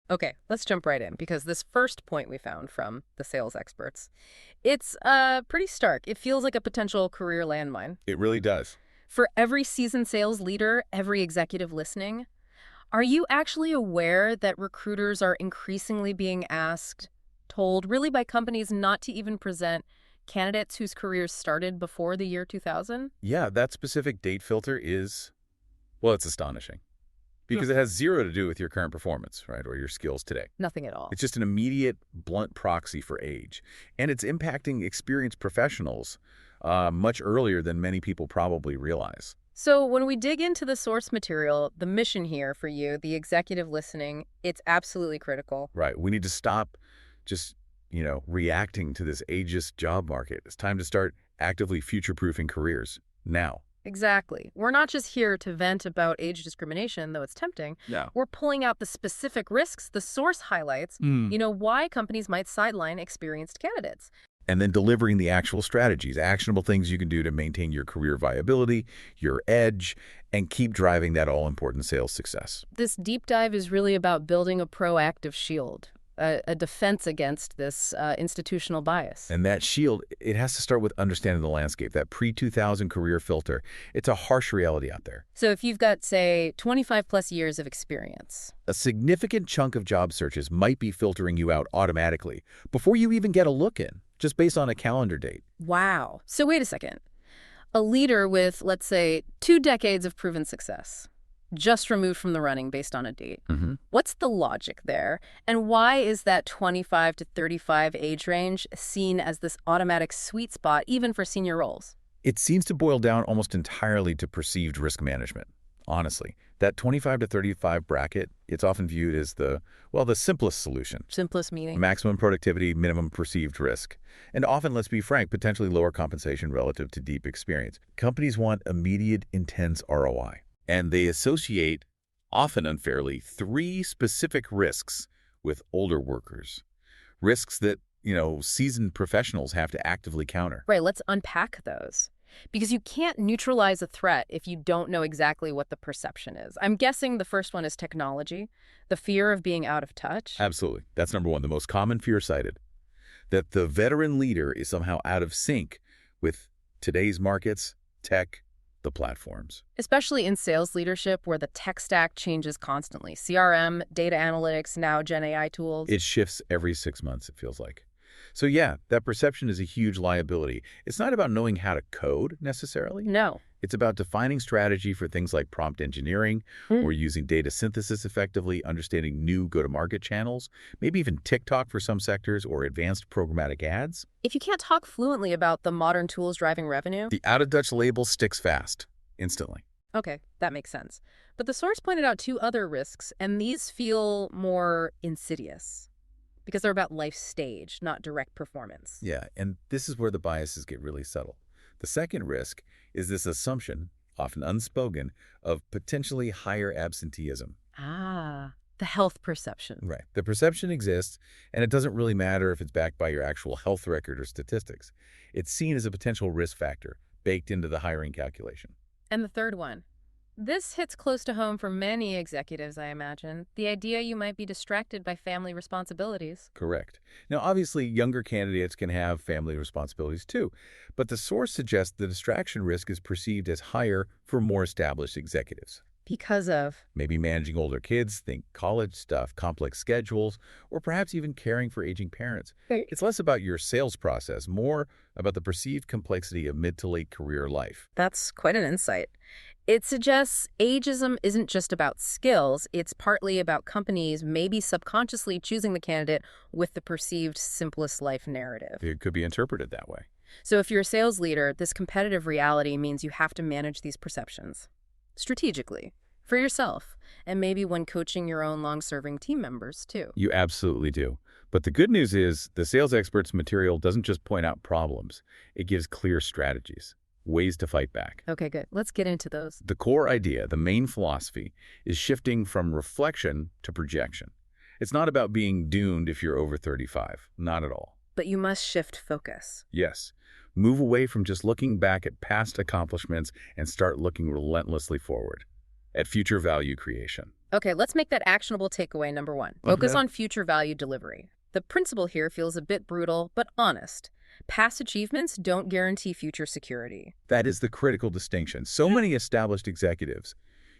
Okay, let's jump right in because this first point we found from the sales experts, it's pretty stark. It feels like a potential career landmine. It really does. For every seasoned sales leader, every executive listening, are you actually aware that recruiters are increasingly being asked, told really by companies not to even present candidates whose careers started before the year 2000? Yeah, that specific date filter is, well, it's astonishing because it has zero to do with your current performance, right, or your skills today. Nothing at all. It's just an immediate, blunt proxy for age. And it's impacting experienced professionals much earlier than many people probably realize. So when we dig into the source material, the mission here for you, the executive listening, it's absolutely critical. Right. We need to stop just, reacting to this ageist job market. It's time to start actively future-proofing careers now. Exactly. We're not just here to vent about age discrimination, though it's tempting. Yeah. We're pulling out the specific risks the source highlights, why companies might sideline experienced candidates. And then delivering the actual strategies, actionable things you can do to maintain your career viability, your edge, and keep driving that all-important sales success. This deep dive is really about building a proactive shield, a defense against this institutional bias. And that shield, it has to start with understanding the landscape, that pre-2000 career filter. It's a harsh reality out there. So if you've got, say, 25 plus years of experience, A significant chunk of job searches might be filtering you out automatically before you even get a look in, just based on a calendar date. wow. So wait a second. A leader with, let's say, 2 decades of proven success, just removed from the running based on a date. What's the logic there? And why is that 25 to 35 age range seen as this automatic sweet spot, even for senior roles? It seems to boil down almost entirely to perceived risk management. Honestly, that 25 to 35 bracket, it's often viewed as the simplest solution. Simplest meaning. Maximum productivity, minimum perceived risk. And often, let's be frank, potentially lower compensation relative to deep experience. Companies want immediate, intense ROI. And they associate, often unfairly, 3 specific risks with older workers. Risks that, seasoned professionals have to actively counter. Right, let's unpack those. Because you can't neutralize a threat if you don't know exactly what the perception is. I'm guessing the first one is technology, the fear of being out of touch. Absolutely. That's number one, the most common fear cited. That the veteran leader is somehow out of sync with today's markets, tech, the platforms. Especially in sales leadership where the tech stack changes constantly. CRM, data analytics, now Gen AI tools. It shifts every 6 months, it feels like. So yeah, that perception is a huge liability. It's not about knowing how to code necessarily. No. It's about defining strategy for things like prompt engineering or using data synthesis effectively, understanding new go-to-market channels, maybe even TikTok for some sectors or advanced programmatic ads. If you can't talk fluently about the modern tools driving revenue. The out-of-touch label sticks fast, instantly. Okay, that makes sense. But the source pointed out 2 other risks, and these feel more insidious because they're about life stage, not direct performance. Yeah, and this is where the biases get really subtle. The second risk is this assumption, often unspoken, of potentially higher absenteeism. Ah, the health perception. Right. The perception exists, and it doesn't really matter if it's backed by your actual health record or statistics. It's seen as a potential risk factor baked into the hiring calculation. And the third one. This hits close to home for many executives, I imagine. The idea you might be distracted by family responsibilities. Correct. Now, obviously, younger candidates can have family responsibilities too, but the source suggests the distraction risk is perceived as higher for more established executives. Because of. Maybe managing older kids, think college stuff, complex schedules, or perhaps even caring for aging parents. It's less about your sales process, more about the perceived complexity of mid to late career life. That's quite an insight. It suggests ageism isn't just about skills, it's partly about companies maybe subconsciously choosing the candidate with the perceived simplest life narrative. It could be interpreted that way. So if you're a sales leader, this competitive reality means you have to manage these perceptions strategically for yourself, and maybe when coaching your own long-serving team members too. You absolutely do. But the good news is the sales expert's material doesn't just point out problems. It gives clear strategies, ways to fight back. Okay, good. Let's get into those. The core idea, the main philosophy, is shifting from reflection to projection. It's not about being doomed if you're over 35. Not at all. But you must shift focus. Yes. Move away from just looking back at past accomplishments and start looking relentlessly forward at future value creation. Okay, let's make that actionable takeaway number one. Focus on future value delivery. The principle here feels a bit brutal, but honest. Past achievements don't guarantee future security. That is the critical distinction. So many established executives,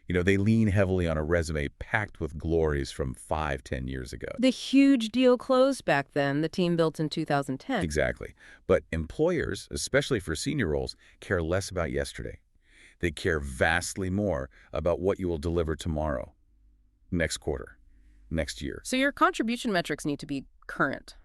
they lean heavily on a resume packed with glories from 5, 10 years ago. The huge deal closed back then, the team built in 2010. Exactly. But employers, especially for senior roles, care less about yesterday. They care vastly more about what you will deliver tomorrow, next quarter, next year. So your contribution metrics need to be current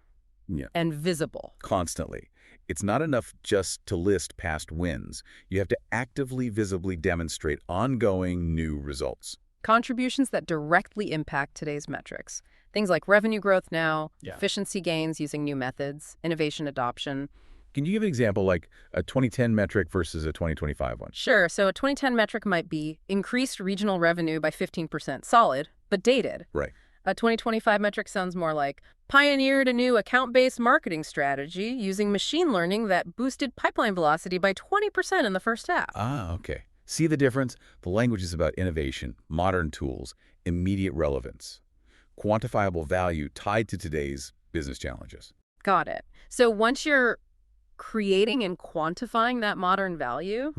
and visible. Constantly. It's not enough just to list past wins. You have to actively, visibly demonstrate ongoing new results. Contributions that directly impact today's metrics. Things like revenue growth now, efficiency gains using new methods, innovation adoption. Can you give an example like a 2010 metric versus a 2025 one? Sure. So a 2010 metric might be increased regional revenue by 15%. Solid, but dated. Right. A 2025 metric sounds more like pioneered a new account-based marketing strategy using machine learning that boosted pipeline velocity by 20% in the first half. Ah, okay. See the difference? The language is about innovation, modern tools, immediate relevance, quantifiable value tied to today's business challenges. Got it. So once you're creating and quantifying that modern value,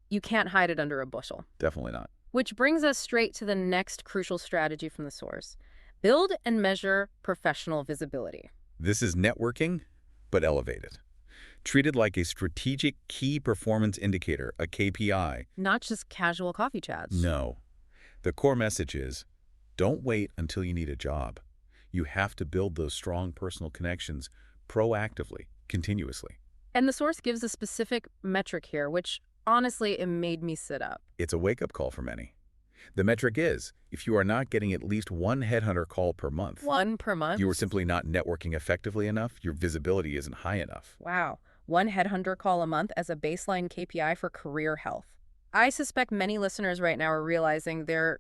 you can't hide it under a bushel. Definitely not. Which brings us straight to the next crucial strategy from the source. Build and measure professional visibility. This is networking, but elevated. Treated like a strategic key performance indicator, a KPI. Not just casual coffee chats. No. The core message is, don't wait until you need a job. You have to build those strong personal connections proactively, continuously. And the source gives a specific metric here, which honestly, it made me sit up. It's a wake-up call for many. The metric is, if you are not getting at least one headhunter call per month, One per month? you are simply not networking effectively enough, your visibility isn't high enough. Wow. One headhunter call a month as a baseline KPI for career health. I suspect many listeners right now are realizing they're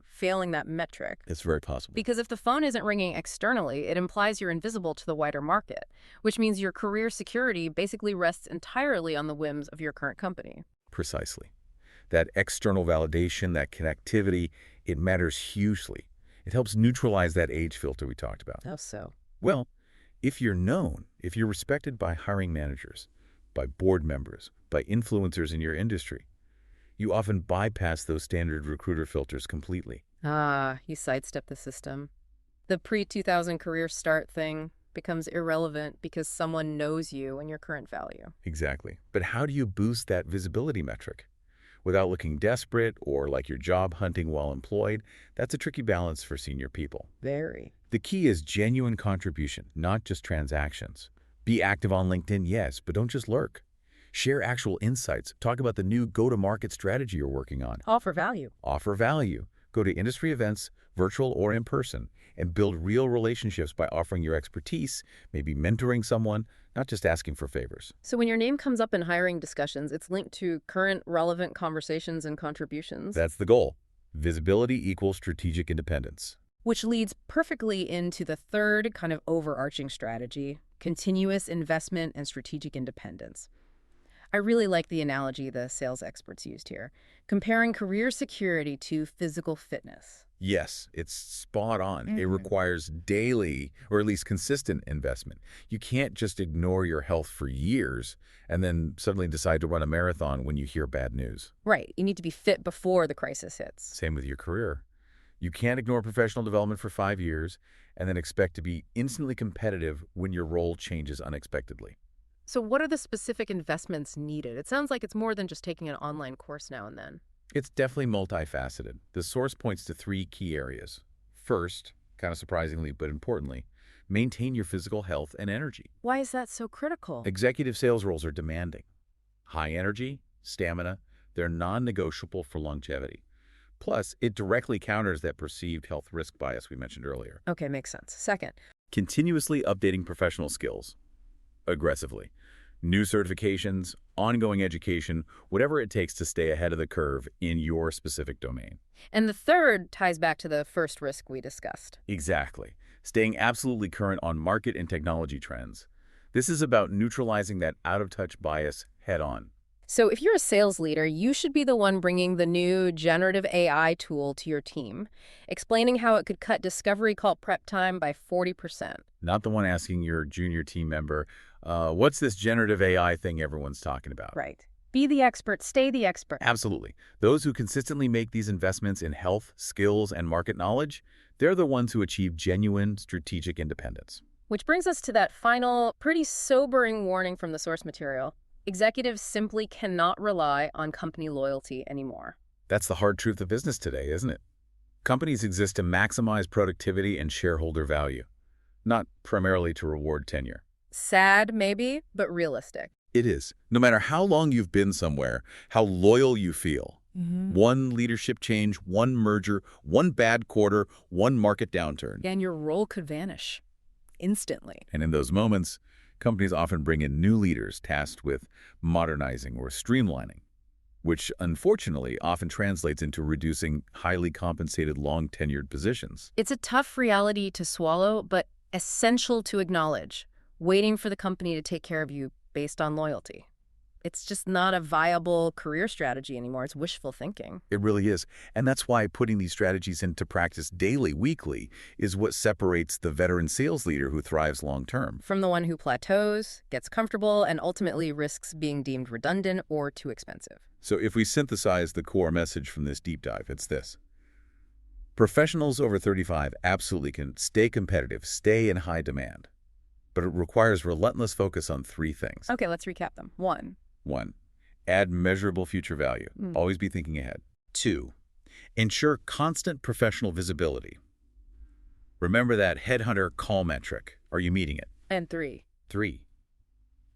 failing that metric. It's very possible. Because if the phone isn't ringing externally, it implies you're invisible to the wider market, which means your career security basically rests entirely on the whims of your current company. Precisely. That external validation, that connectivity, it matters hugely. It helps neutralize that age filter we talked about. How so? Well, if you're known, if you're respected by hiring managers, by board members, by influencers in your industry, you often bypass those standard recruiter filters completely. Ah, you sidestep the system. The pre-2000 career start thing becomes irrelevant because someone knows you and your current value. Exactly. But how do you boost that visibility metric? Without looking desperate or like you're job hunting while employed, that's a tricky balance for senior people. Very. The key is genuine contribution, not just transactions. Be active on LinkedIn, yes, but don't just lurk. Share actual insights. Talk about the new go-to-market strategy you're working on. Offer value. Offer value. Go to industry events, virtual or in person, and build real relationships by offering your expertise, maybe mentoring someone, not just asking for favors. So when your name comes up in hiring discussions, it's linked to current relevant conversations and contributions. That's the goal. Visibility equals strategic independence. Which leads perfectly into the third kind of overarching strategy, continuous investment and strategic independence. I really like the analogy the sales experts used here, comparing career security to physical fitness. Yes, it's spot on. It requires daily, or at least consistent investment. You can't just ignore your health for years and then suddenly decide to run a marathon when you hear bad news. Right. You need to be fit before the crisis hits. Same with your career. You can't ignore professional development for 5 years and then expect to be instantly competitive when your role changes unexpectedly. So what are the specific investments needed? It sounds like it's more than just taking an online course now and then. It's definitely multifaceted. The source points to 3 key areas. First, kind of surprisingly but importantly, maintain your physical health and energy. Why is that so critical? Executive sales roles are demanding. High energy, stamina, they're non-negotiable for longevity. Plus, it directly counters that perceived health risk bias we mentioned earlier. Okay, makes sense. Second, continuously updating professional skills. Aggressively. New certifications, ongoing education, whatever it takes to stay ahead of the curve in your specific domain. And the third ties back to the first risk we discussed. Exactly. Staying absolutely current on market and technology trends. This is about neutralizing that out-of-touch bias head-on. So if you're a sales leader, you should be the one bringing the new generative AI tool to your team, explaining how it could cut discovery call prep time by 40%. Not the one asking your junior team member, what's this generative AI thing everyone's talking about? Right. Be the expert, stay the expert. Absolutely. Those who consistently make these investments in health, skills, and market knowledge, they're the ones who achieve genuine strategic independence. Which brings us to that final, pretty sobering warning from the source material. Executives simply cannot rely on company loyalty anymore. That's the hard truth of business today, isn't it? Companies exist to maximize productivity and shareholder value, not primarily to reward tenure. Sad, maybe, but realistic. It is. No matter how long you've been somewhere, how loyal you feel, one leadership change, one merger, one bad quarter, one market downturn. And your role could vanish instantly. And in those moments, companies often bring in new leaders tasked with modernizing or streamlining, which unfortunately often translates into reducing highly compensated, long-tenured positions. It's a tough reality to swallow, but essential to acknowledge, waiting for the company to take care of you based on loyalty. It's just not a viable career strategy anymore. It's wishful thinking. It really is. And that's why putting these strategies into practice daily, weekly, is what separates the veteran sales leader who thrives long-term From the one who plateaus, gets comfortable, and ultimately risks being deemed redundant or too expensive. So if we synthesize the core message from this deep dive, it's this. Professionals over 35 absolutely can stay competitive, stay in high demand. But it requires relentless focus on three things. Okay, let's recap them. 1. 1. Add measurable future value. Always be thinking ahead. 2. Ensure constant professional visibility. Remember that headhunter call metric. Are you meeting it? And 3. 3.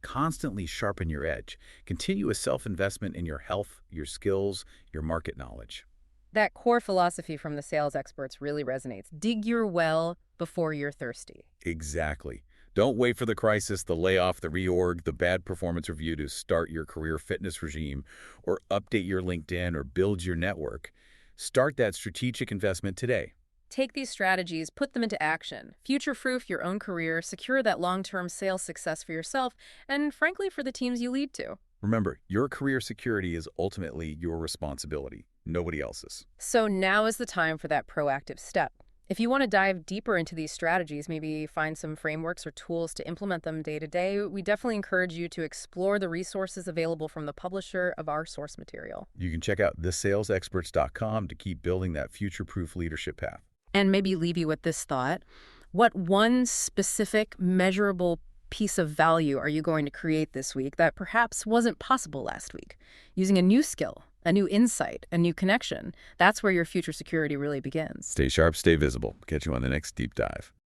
Constantly sharpen your edge. Continuous self-investment in your health, your skills, your market knowledge. That core philosophy from the sales experts really resonates. Dig your well before you're thirsty. Exactly. Don't wait for the crisis, the layoff, the reorg, the bad performance review to start your career fitness regime or update your LinkedIn or build your network. Start that strategic investment today. Take these strategies, put them into action. Future-proof your own career, secure that long-term sales success for yourself, and frankly, for the teams you lead to. Remember, your career security is ultimately your responsibility, nobody else's. So now is the time for that proactive step. If you want to dive deeper into these strategies, maybe find some frameworks or tools to implement them day to day, we definitely encourage you to explore the resources available from the publisher of our source material. You can check out thesalesexperts.com to keep building that future-proof leadership path. And maybe leave you with this thought. What one specific, measurable piece of value are you going to create this week that perhaps wasn't possible last week? Using a new skill, a new insight, a new connection. That's where your future security really begins. Stay sharp, stay visible. Catch you on the next deep dive.